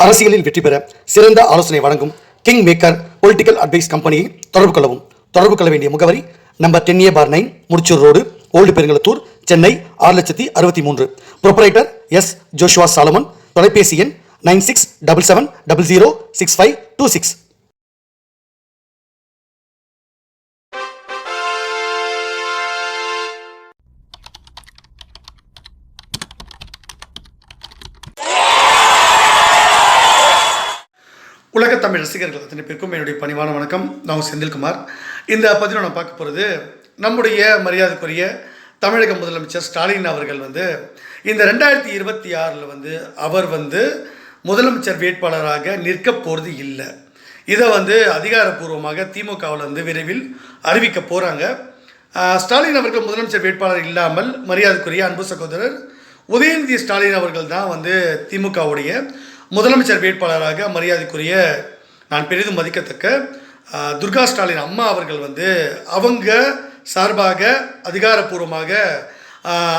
அரசியலில் வெற்றி பெற சிறந்த ஆலோசனை வழங்கும் கிங் மேக்கர் பொலிட்டிக்கல் அட்வைஸ் கம்பெனியை தொடர்பு கொள்ளவும். தொடர்பு கொள்ள வேண்டிய முகவரி number 10A/9 Mudichur road, old Perungalathur, Chennai 6,63,000. Proprietor S. Joshua Solomon. தொலைபேசி எண் 9677006526. உலக தமிழ் ரசிகர்கள் அத்தனை பேருக்கும் என்னுடைய பணிவான வணக்கம். நான் செந்தில்குமார். இந்த பதிவில் நான் பார்க்க போகிறது நம்முடைய மரியாதைக்குரிய தமிழக முதலமைச்சர் ஸ்டாலின் அவர்கள் இந்த 2026 அவர் முதலமைச்சர் வேட்பாளராக நிற்க போகிறது இல்லை. இதை அதிகாரப்பூர்வமாக திமுகவில் விரைவில் அறிவிக்க போகிறாங்க. ஸ்டாலின் அவர்கள் முதலமைச்சர் வேட்பாளர் இல்லாமல் மரியாதைக்குரிய அன்பு சகோதரர் உதயநிதி ஸ்டாலின் அவர்கள் தான் திமுகவுடைய முதலமைச்சர் வேட்பாளராக மரியாதைக்குரிய நான் பெரிதும் மதிக்கத்தக்க துர்கா ஸ்டாலின் அம்மா அவர்கள் அவங்க சார்பாக அதிகாரப்பூர்வமாக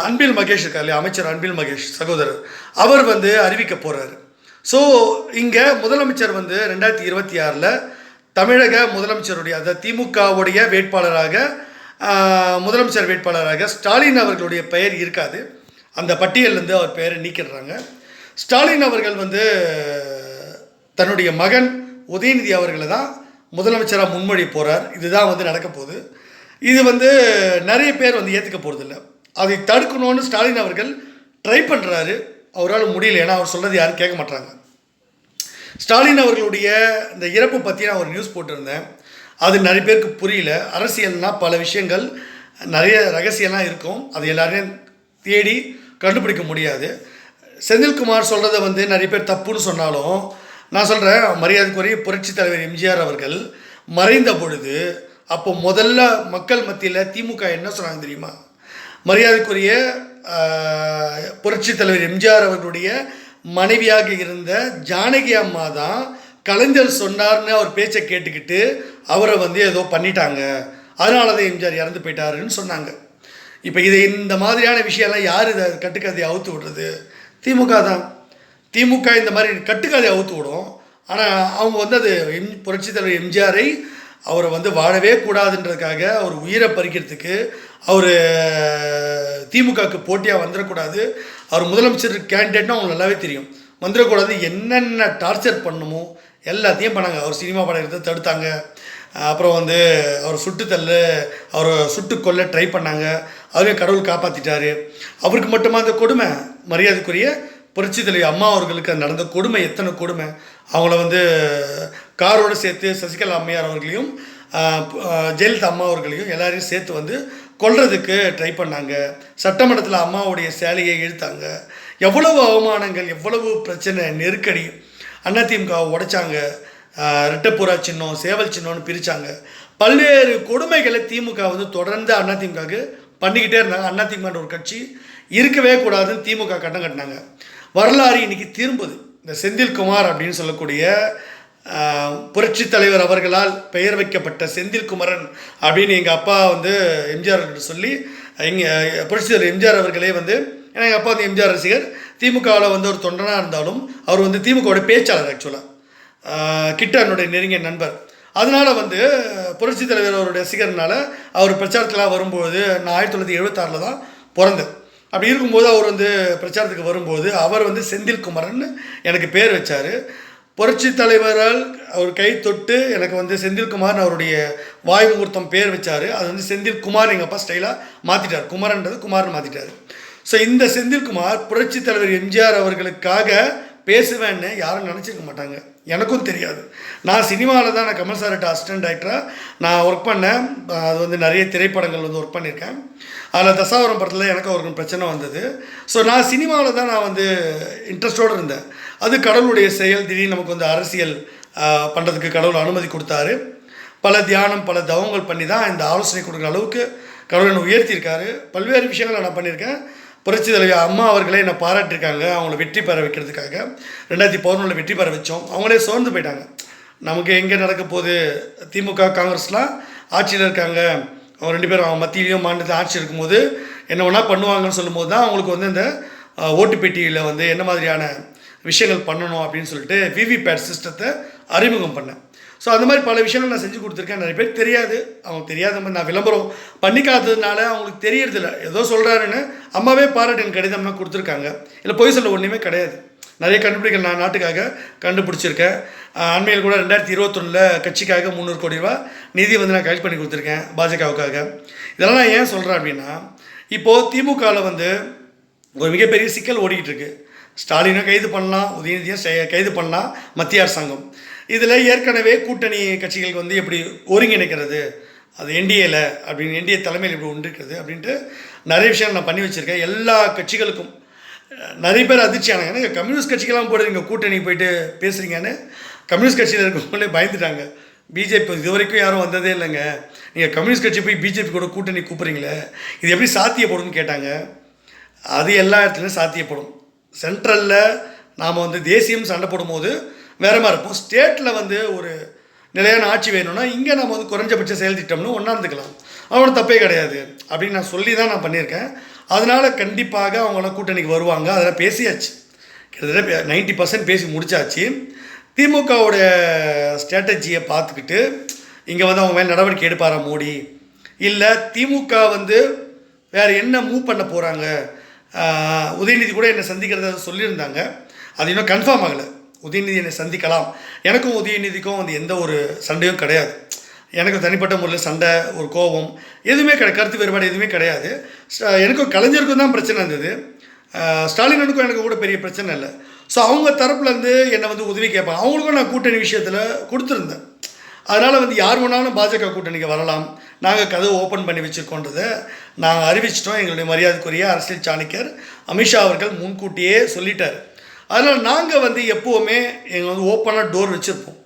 அன்பில் மகேஷ் இருக்கார் இல்லையா, அமைச்சர் அன்பில் மகேஷ் சகோதரர், அவர் அறிவிக்க போகிறார். ஸோ இங்கே முதலமைச்சர் 2026 தமிழக முதலமைச்சருடைய அதாவது திமுகவுடைய வேட்பாளராக முதலமைச்சர் வேட்பாளராக ஸ்டாலின் அவர்களுடைய பெயர் இருக்காது. அந்த பட்டியலிருந்து அவர் பெயரை நீக்கிடுறாங்க. ஸ்டாலின் அவர்கள் தன்னுடைய மகன் உதயநிதி அவர்களை தான் முதலமைச்சராக முன்மொழி போகிறார். இதுதான் நடக்க போகுது. இது நிறைய பேர் ஏற்றுக்க போகிறதில்ல. அதை தடுக்கணும்னு ஸ்டாலின் அவர்கள் ட்ரை பண்ணுறாரு. அவரால் முடியல. ஏன்னா அவர் சொல்கிறது யாரும் கேட்க மாட்டாங்க. ஸ்டாலின் அவர்களுடைய இந்த இறப்பு பற்றி நான் ஒரு நியூஸ் போட்டிருந்தேன். அது நிறைய பேருக்கு புரியல. அரசியல்னால் பல விஷயங்கள் நிறைய ரகசியம்லாம் இருக்கும். அது எல்லாரையும் தேடி கண்டுபிடிக்க முடியாது. செந்தில்குமார் சொல்கிறத நிறைய பேர் தப்புன்னு சொன்னாலும் நான் சொல்கிறேன், மரியாதைக்குரிய புரட்சித் தலைவர் எம்ஜிஆர் அவர்கள் மறைந்த பொழுது அப்போ முதல்ல மக்கள் மத்தியில் திமுக என்ன சொன்னாங்க தெரியுமா? மரியாதைக்குரிய புரட்சித் தலைவர் எம்ஜிஆர் அவர்களுடைய மனைவியாக இருந்த ஜானகி அம்மா தான் கலைஞர் சொன்னார்னு அவர் பேச்சை கேட்டுக்கிட்டு அவரை ஏதோ பண்ணிட்டாங்க, அதனால தான் எம்ஜிஆர் இறந்து போயிட்டாருன்னு சொன்னாங்க. இப்போ இது இந்த மாதிரியான விஷயம்லாம் யார் இதை கட்டுக்கதையை அவுத்து விடுறது? திமுக தான். திமுக இந்த மாதிரி கட்டுக்கதையை அவுத்து விடும். ஆனால் அவங்க அது புரட்சித் தலைவர் எம்ஜிஆரை அவரை வாழவே கூடாதுன்றதுக்காக அவர் உயிரை பறிக்கிறதுக்கு அவர் திமுகவுக்கு போட்டியாக வந்துடக்கூடாது, அவர் முதலமைச்சர் கேண்டிடேட்னு அவங்க நல்லாவே தெரியும், வந்துடக்கூடாது, என்னென்ன டார்ச்சர் பண்ணணுமோ எல்லாத்தையும் பண்ணாங்க. அவர் சினிமா படம் எடுத்து தடுத்தாங்க. அப்புறம் அவர் அவரை சுட்டு கொல்ல ட்ரை பண்ணாங்க. அவரே கடவுள் காப்பாற்றிட்டார். அவருக்கு மட்டுமா அந்த கொடுமை? மரியாதைக்குரிய புரட்சி தலைவர் அம்மா அவர்களுக்கு நடந்த கொடுமை எத்தனை கொடுமை! அவங்கள காரோடு சேர்த்து சசிகலா அம்மையார் அவர்களையும் ஜெயலலிதா அம்மா அவர்களையும் எல்லாரையும் சேர்த்து கொல்றதுக்கு ட்ரை பண்ணாங்க. சட்டமன்றத்தில் அம்மாவுடைய சேலையை இழுத்தாங்க. எவ்வளவு அவமானங்கள், எவ்வளவு பிரச்சனை, நெருக்கடி. அதிமுக உடைச்சாங்க. ரெட்டப்புறா சின்னம், சேவல் சின்னம்னு பிரித்தாங்க. பல்வேறு கொடுமைகளை திமுக தொடர்ந்து அதிமுகவுக்கு பண்ணிக்கிட்டே இருந்தாங்க. அதிமுகன்ற ஒரு கட்சி இருக்கவே கூடாதுன்னு திமுக கட்டம் கட்டினாங்க. வரலாறு இன்றைக்கி திரும்புது. இந்த செந்தில்குமார் அப்படின்னு சொல்லக்கூடிய புரட்சி தலைவர் அவர்களால் பெயர் வைக்கப்பட்ட செந்தில்குமரன் அப்படின்னு எங்கள் அப்பா எம்ஜிஆர் கிட்ட சொல்லி இங்கே புரட்சி தலைவர் எம்ஜிஆர் அவர்களே ஏன்னா எங்கள் அப்பா எம்ஜிஆர் ரசிகர், திமுகவில் ஒரு தொண்டனாக இருந்தாலும் அவர் திமுகவோட பேச்சாளர். ஆக்சுவலாக கிட்ட என்னுடைய நெருங்கிய நண்பர். அதனால் புரட்சி தலைவர் அவருடைய ரசிகர்னால அவர் பிரச்சாரத்தில் வரும்போது நான் 1976 தான் பிறந்தேன். அப்படி இருக்கும்போது அவர் பிரச்சாரத்துக்கு வரும்போது அவர் செந்தில்குமரன் எனக்கு பேர் வச்சார். புரட்சி தலைவரால் அவர் கை தொட்டு எனக்கு செந்தில்குமார்னு அவருடைய வாய் முகூர்த்தம் பேர் வச்சார். அது செந்தில்குமார் எங்கள் அப்பா ஸ்டைலாக மாற்றிட்டார். குமரன்றது குமார்னு மாற்றிட்டார். ஸோ இந்த செந்தில்குமார் புரட்சி தலைவர் எம்ஜிஆர் அவர்களுக்காக பேசுவேன்னு யாரும் நினச்சிருக்க மாட்டாங்க. எனக்கும் தெரியாது. நான் சினிமாவில் தான் நான் கமல் சார்கிட்ட அசிஸ்டன்ட் டைரக்டராக நான் ஒர்க் பண்ணேன். அது நிறைய திரைப்படங்கள் ஒர்க் பண்ணியிருக்கேன். அதில் தசாவரம் படத்தில் எனக்கு அவருக்கு பிரச்சனை வந்தது. ஸோ நான் சினிமாவில் தான் நான் இன்ட்ரெஸ்டோடு இருந்தேன். அது கடவுளுடைய செயல். திடீர்னு நமக்கு அரசியல் பண்ணுறதுக்கு கடவுள் அனுமதி கொடுத்தாரு. பல தியானம், பல தவங்கள் பண்ணி தான் இந்த ஆலோசனை கொடுக்குற அளவுக்கு கடவுள் என்னை உயர்த்தியிருக்காரு. பல்வேறு விஷயங்களை நான் பண்ணியிருக்கேன். புரட்சி தலைவர் அம்மா அவர்களே என்னை பாராட்டியிருக்காங்க. அவங்கள வெற்றி பெற வைக்கிறதுக்காக 2011 வெற்றி பெற வச்சோம். அவங்களே சோர்ந்து போயிட்டாங்க. நமக்கு எங்கே நடக்க போகுது, திமுக காங்கிரஸ்லாம் ஆட்சியில் இருக்காங்க, அவங்க 2 பேரும் அவங்க மத்தியிலையும் மாநிலத்தில் ஆட்சி இருக்கும்போது என்ன வேணால் பண்ணுவாங்கன்னு சொல்லும்போது தான் அவங்களுக்கு இந்த ஓட்டு பெட்டியில் என்ன மாதிரியான விஷயங்கள் பண்ணணும் அப்படின்னு சொல்லிட்டு விவிபேட் சிஸ்டத்தை அறிமுகம் பண்ணேன். ஸோ அந்த மாதிரி பல விஷயங்கள் நான் செஞ்சு கொடுத்துருக்கேன். நிறைய பேர் தெரியாது, அவங்க தெரியாத மாதிரி நான் விளம்பரம் பண்ணிக்காததுனால அவங்களுக்கு தெரியறதில்ல. ஏதோ சொல்கிறாருன்னு அம்மாவே பாராட்டு எனக்கு கடிதம்லாம் கொடுத்துருக்காங்க. இல்லை பொய் சொல்ல ஒன்றுமே கிடையாது. நிறைய கண்டுபிடிகள் நான் நாட்டுக்காக கண்டுபிடிச்சிருக்கேன். அண்மையில் கூட 2021 கட்சிக்காக 300 கோடி ரூபா நிதி வந்து நான் கலெக்ட் பண்ணி கொடுத்துருக்கேன் பாஜகவுக்காக. இதெல்லாம் நான் ஏன் சொல்கிறேன் அப்படின்னா, இப்போது திமுகவில் வந்து ஒரு மிகப்பெரிய சிக்கல் ஓடிக்கிட்டு இருக்கு. ஸ்டாலினை கைது பண்ணலாம், உதயநிதியும் கைது பண்ணலாம் மத்திய அரசாங்கம். இதில் ஏற்கனவே கூட்டணி கட்சிகளுக்கு வந்து எப்படி ஒருங்கிணைக்கிறது, அது என்டிஏல அப்படின்னு என்டிஏ தலைமையில் எப்படி ஒன்றிருக்கிறது அப்படின்ட்டு நிறைய விஷயங்கள் நான் பண்ணி வச்சுருக்கேன். எல்லா கட்சிகளுக்கும் நிறைய பேர் அதிர்ச்சி ஆனாங்க. ஏன்னா கம்யூனிஸ்ட் கட்சிக்கெல்லாம் போய்ட்டு நீங்கள் கூட்டணி போயிட்டு பேசுகிறீங்கன்னு கம்யூனிஸ்ட் கட்சியில் இருக்கவங்களே பயந்துட்டாங்க. பிஜேபி இது வரைக்கும் யாரும் வந்ததே இல்லைங்க, நீங்கள் கம்யூனிஸ்ட் கட்சி போய் பிஜேபி கூட கூட்டணி கூப்பிட்றீங்களே, இது எப்படி சாத்தியப்படும்னு கேட்டாங்க. அது எல்லா இடத்துலையும் சாத்தியப்படும். சென்ட்ரலில் நாம் வந்து தேசியம் சண்டை போடும்போது வேறு மாதிரி இருப்போம். ஸ்டேட்டில் வந்து ஒரு நிலையான ஆட்சி வேணும்னா இங்கே நம்ம வந்து குறைஞ்சபட்ச செயல் திட்டம்னு ஒன்றாந்துக்கலாம். அவனோட தப்பே கிடையாது அப்படின்னு நான் சொல்லி தான் நான் பண்ணியிருக்கேன். அதனால் கண்டிப்பாக அவங்களாம் கூட்டணிக்கு வருவாங்க. அதெல்லாம் பேசியாச்சு, கிட்டத்தட்ட 90% பேசி முடிச்சாச்சு. திமுகவுடைய ஸ்ட்ராட்டஜியை பார்த்துக்கிட்டு இங்கே வந்து அவங்க மேலே நடவடிக்கை எடுப்பாரா மோடி, இல்லை திமுக வந்து வேறு என்ன மூவ் பண்ண போகிறாங்க. உதயநிதி கூட என்னை சந்திக்கிறத சொல்லியிருந்தாங்க, அது இன்னும் கன்ஃபார்ம் ஆகலை. உதயநிதி என்னை சந்திக்கலாம். எனக்கும் உதயநிதிக்கும் வந்து எந்த ஒரு சண்டையும் கிடையாது. எனக்கு தனிப்பட்ட முறையில் சண்டை, ஒரு கோபம் எதுவுமே கிடையாது, கருத்து வேறுபாடு எதுவுமே கிடையாது. எனக்கும் கலைஞருக்கும் தான் பிரச்சனை இருந்தது, ஸ்டாலினுக்கும் எனக்கு கூட பெரிய பிரச்சனை இல்லை. ஸோ அவங்க தரப்புலேருந்து என்னை வந்து உதவி கேட்பாங்க. அவங்களுக்கும் நான் கூட்டணி விஷயத்தில் கொடுத்துருந்தேன். அதனால் வந்து யார் வேணாலும் பாஜக கூட்டணிக்கு வரலாம், நாங்கள் கதவு ஓப்பன் பண்ணி வச்சுருக்கோன்றதை நாங்கள் அறிவிச்சிட்டோம். எங்களுடைய மரியாதைக்குரிய அரசியல் சாணக்கியர் அமித்ஷா அவர்கள் முன்கூட்டியே சொல்லிட்டார். அதனால் நாங்கள் வந்து எப்போவுமே எங்கள் வந்து ஓப்பனாக டோர் வச்சுருப்போம்.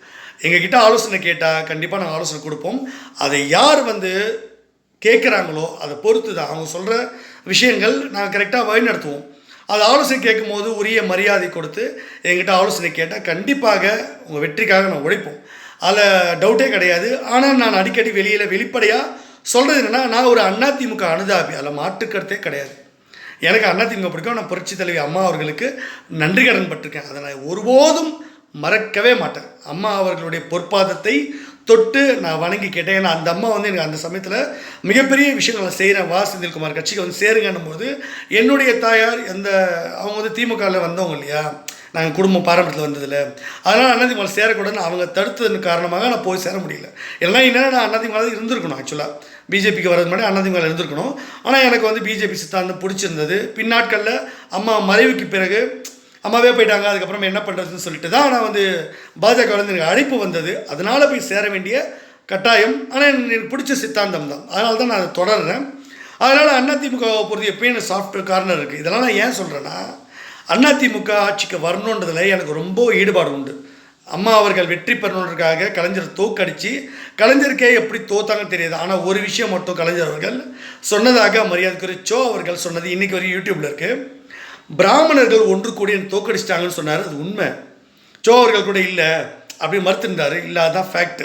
எங்ககிட்ட ஆலோசனை கேட்டால் கண்டிப்பாக நாங்கள் ஆலோசனை கொடுப்போம். அதை யார் வந்து கேட்குறாங்களோ அதை பொறுத்து தான் அவங்க சொல்கிற விஷயங்கள் நாங்கள் கரெக்டாக வழி நடத்துவோம். அது ஆலோசனை கேட்கும்போது உரிய மரியாதை கொடுத்து எங்கிட்ட ஆலோசனை கேட்டால் கண்டிப்பாக உங்கள் வெற்றிக்காக நான் உழைப்போம். அதில் டவுட்டே கிடையாது. ஆனால் நான் அடிக்கடி வெளிப்படையாக சொல்கிறது என்னென்னா, நான் ஒரு அதிமுக அனுதாபி, அதில் மாற்றுக்கருத்தே கிடையாது. எனக்கு அதிமுக பிடிக்கும். நான் புரட்சித் தலைவி அம்மா அவர்களுக்கு நன்றி கடன் பட்டிருக்கேன். அதை நான் ஒருபோதும் மறக்கவே மாட்டேன். அம்மா அவர்களுடைய பொற்பாதத்தை தொட்டு நான் வணங்கி கேட்டேன். ஏன்னா அந்த அம்மா வந்து எனக்கு அந்த சமயத்தில் மிகப்பெரிய விஷயங்களை செய்கிறேன், செந்தில்குமார் கட்சிக்கு வந்து சேருங்கன்னும் போது என்னுடைய தாயார் அவங்க வந்து திமுகவில் வந்தவங்க இல்லையா, நாங்கள் குடும்பம் பாரம்பரியத்தில் வந்ததில்லை, அதனால் அதிமுக சேரக்கூடாதுன்னு அவங்க தடுத்ததன் காரணமாக நான் போய் சேர முடியல. எல்லாம் என்னென்னா நான் அதிமுக இருந்திருக்கணும். ஆக்சுவலாக பிஜேபிக்கு வரது முன்னாடி அதிமுக இருந்திருக்கணும். ஆனால் எனக்கு வந்து பிஜேபி சித்தாந்தம் பிடிச்சிருந்தது. பின்னாட்களில் அம்மா மறைவுக்கு பிறகு அம்மாவே போயிட்டாங்க, அதுக்கப்புறம் என்ன பண்ணுறதுன்னு சொல்லிட்டு தான் நான் வந்து பாஜக வந்து எனக்கு அழைப்பு வந்தது. அதனால் போய் சேர வேண்டிய கட்டாயம். ஆனால் எனக்கு பிடிச்ச சித்தாந்தம் தான், அதனால தான் நான் அதை தொடர்றேன். அதனால் அதிமுகவை பொறுத்து எப்பயும் எனக்கு சாஃப்ட் கார்னர் இருக்குது. இதெல்லாம் நான் ஏன் சொல்கிறேன்னா, அதிமுக ஆட்சிக்கு வரணுன்றதில் எனக்கு ரொம்ப ஈடுபாடு உண்டு. அம்மா அவர்கள் வெற்றி பெறணுன்றதுக்காக கலைஞர் தோக்கடித்து, கலைஞருக்கே எப்படி தோத்தாங்கன்னு தெரியாது. ஆனால் ஒரு விஷயம் மட்டும் கலைஞர் அவர்கள் சொன்னதாக மரியாதைக்குரிய சோ அவர்கள் சொன்னது இன்றைக்கி வரைக்கும் யூடியூப்பில் இருக்குது. பிராமணர்கள் ஒன்று கூடி தோக்கடிச்சிட்டாங்கன்னு சொன்னார். அது உண்மை. சோ அவர்கள் கூட இல்லை அப்படி மறுத்திருந்தார். இல்லை, அதுதான் ஃபேக்ட்.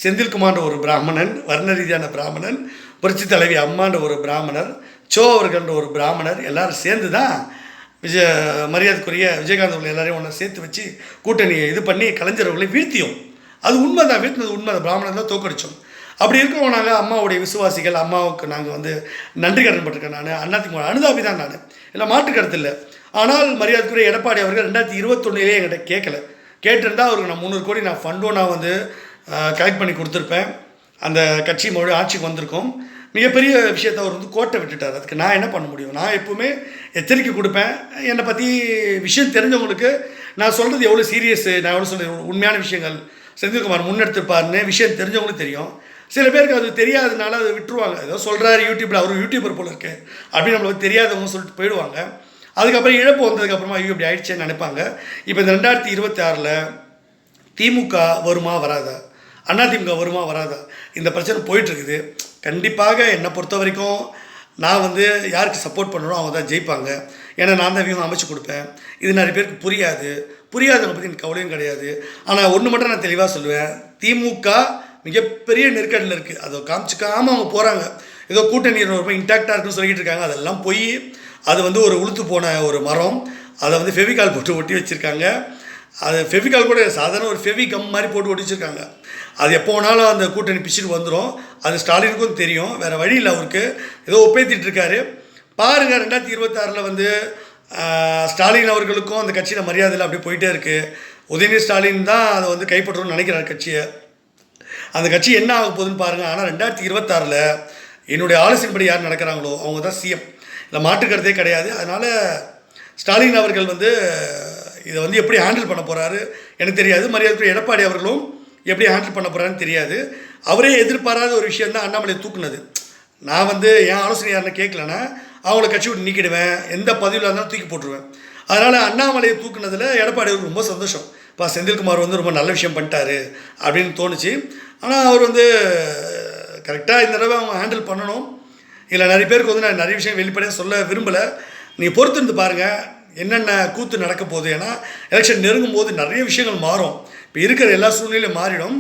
செந்தில்குமார்ன்ற ஒரு பிராமணன், வர்ண ரீதியான பிராமணன், புரட்சி தலைவி அம்மான்ற ஒரு பிராமணர், சோ அவர்கள்ன்ற ஒரு பிராமணர், எல்லோரும் சேர்ந்து தான் மரியாதைக்குரிய விஜயகாந்த் அவர்கள் எல்லாரையும் ஒன்றா சேர்த்து வச்சு கூட்டணியை இது பண்ணி கலைஞர் அவர்களை வீழ்த்தியோம். அது உண்மை தான், வீழ்த்தினது உண்மை. அந்த பிராமணர் தான் தோக்கடித்தோம். அப்படி இருக்கவும் நாங்கள் அம்மாவுடைய விசுவாசிகள், அம்மாவுக்கு நாங்கள் வந்து நன்றி கடன் பட்டிருக்கேன். நான் அதிமுக அனுதாபி தான், நான் இல்லை மாற்று கருத்து இல்லை. ஆனால் மரியாதைக்குரிய எடப்பாடி அவர்கள் 2021 என்கிட்ட கேட்டிருந்தால் அவருக்கு நான் 300 கோடி நான் ஃபண்டும் நான் வந்து கலெக்ட் பண்ணி கொடுத்துருப்பேன். அந்த கட்சி மறுபடியும் ஆட்சிக்கு வந்திருக்கோம். மிகப்பெரிய விஷயத்தை அவர் வந்து கோட்டை விட்டுட்டார். அதுக்கு நான் என்ன பண்ண முடியும்? நான் எப்போவுமே எச்சரிக்கை கொடுப்பேன். என்னை பற்றி விஷயம் தெரிஞ்சவங்களுக்கு நான் சொல்கிறது எவ்வளோ சீரியஸு, நான் எவ்வளோ சொல்கிறேன் உண்மையான விஷயங்கள் செந்தில்குமார் முன்னெடுத்துப்பாருன்னு விஷயம் தெரிஞ்சவங்களுக்கு தெரியும். சில பேருக்கு அது தெரியாததுனால அதை விட்டுருவாங்க. ஏதோ சொல்கிறாரு யூடியூப்பில், அவரும் யூடியூபர் போல இருக்கு அப்படின்னு நம்மளுக்கு தெரியாதவங்க சொல்லிட்டு போயிடுவாங்க. அதுக்கப்புறம் இழப்பு வந்ததுக்கப்புறமா ஐயோ இப்படி ஆயிடுச்சேன்னு நினைப்பாங்க. இப்போ இந்த 2026 திமுக வருமா வராதா, அதிமுக வருமா வராதா, இந்த பிரச்சனை போயிட்டுருக்குது. கண்டிப்பாக என்னை பொறுத்த வரைக்கும் நான் வந்து யாருக்கு சப்போர்ட் பண்ணணும் அவங்க தான் ஜெயிப்பாங்க. ஏன்னா நான் தான் வியூகம் அமைச்சு கொடுப்பேன். இது நிறைய பேருக்கு புரியாதவங்க பற்றி எனக்கு கவலையும் கிடையாது. ஆனால் ஒன்று மட்டும் நான் தெளிவாக சொல்லுவேன், திமுக மிகப்பெரிய நெருக்கடியில் இருக்குது. அதை காமிச்சிக்காமல் அவங்க போகிறாங்க. ஏதோ கூட்டணி ரொம்ப இன்டாக்டாக இருக்குன்னு சொல்லிக்கிட்டு இருக்காங்க. அதெல்லாம் போய் அது வந்து ஒரு உளுத்து போன ஒரு மரம். அதை வந்து ஃபெவிகால் போட்டு ஒட்டி வச்சுருக்காங்க. அது ஃபெவிகால் கூட சாதாரண ஒரு ஃபெவி கம் மாதிரி போட்டு ஒட்டி வச்சுருக்காங்க. அது எப்போ வேணாலும் அந்த கூட்டணி பிச்சுட்டு வந்துடும். அது ஸ்டாலினுக்கும் தெரியும், வேறு வழி இல்லை, அவருக்கு ஏதோ ஒப்பேத்திட்டு இருக்காரு. பாருங்கள் 2026 வந்து ஸ்டாலின் அவர்களுக்கும் அந்த கட்சியில் மரியாதையில் அப்படியே போயிட்டே இருக்குது. உதயநிதி ஸ்டாலின் தான் அதை வந்து கைப்பற்றணும்னு நினைக்கிறார் கட்சியை. அந்த கட்சி என்ன ஆக போகுதுன்னு பாருங்கள். ஆனால் 2026 என்னுடைய ஆலோசனைப்படி யார் நடக்கிறாங்களோ அவங்க தான் சிஎம், இல்லை மாற்றுக்கிறதே கிடையாது. அதனால் ஸ்டாலின் அவர்கள் வந்து இதை வந்து எப்படி ஹேண்டில் பண்ண போகிறாரு எனக்கு தெரியாது. மரியாதைக்குரிய எடப்பாடி அவர்களும் எப்படி ஹேண்டில் பண்ண போகிறாருன்னு தெரியாது. அவரே எதிர்பாராத ஒரு விஷயம் தான் அண்ணாமலை தூக்குனது. நான் வந்து என் ஆலோசனை யாருன்னு கேட்கலன்னா அவங்கள கட்சி விட்டு நீக்கிடுவேன், எந்த பதவியில் இருந்தாலும் தூக்கி போட்டுருவேன். அதனால் அண்ணாமலையை தூக்குனதில் எடப்பாடி அவருக்கு ரொம்ப சந்தோஷம். இப்போ செந்தில்குமார் வந்து ரொம்ப நல்ல விஷயம் பண்ணிட்டாரு அப்படின்னு தோணுச்சு. ஆனால் அவர் வந்து கரெக்டாக இந்த தடவை அவங்க ஹேண்டில் பண்ணணும். இல்லை நிறைய பேருக்கு வந்து நான் நிறைய விஷயம் வெளிப்படையாக சொல்ல விரும்பலை. நீங்கள் பொறுத்து இருந்து பாருங்கள் என்னென்ன கூத்து நடக்க போகுது. ஏன்னா எலெக்ஷன் நெருங்கும் போது நிறைய விஷயங்கள் மாறும். இப்போ இருக்கிற எல்லா சூழ்நிலையும் மாறிடும்.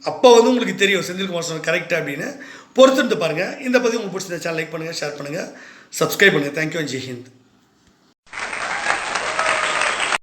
அப்போ வந்து உங்களுக்கு தெரியும் செந்தில்குமார் சொன்ன கரெக்டாக அப்படின்னு. பொறுத்து இருந்து பாருங்கள். இந்த பதிவு உங்களுக்கு பிடிச்சிருந்த சேனல் லைக் பண்ணுங்கள், ஷேர் பண்ணுங்கள், சப்ஸ்கிரைப் பண்ணுங்கள். தேங்க்யூ. ஜெய் ஹிந்த்.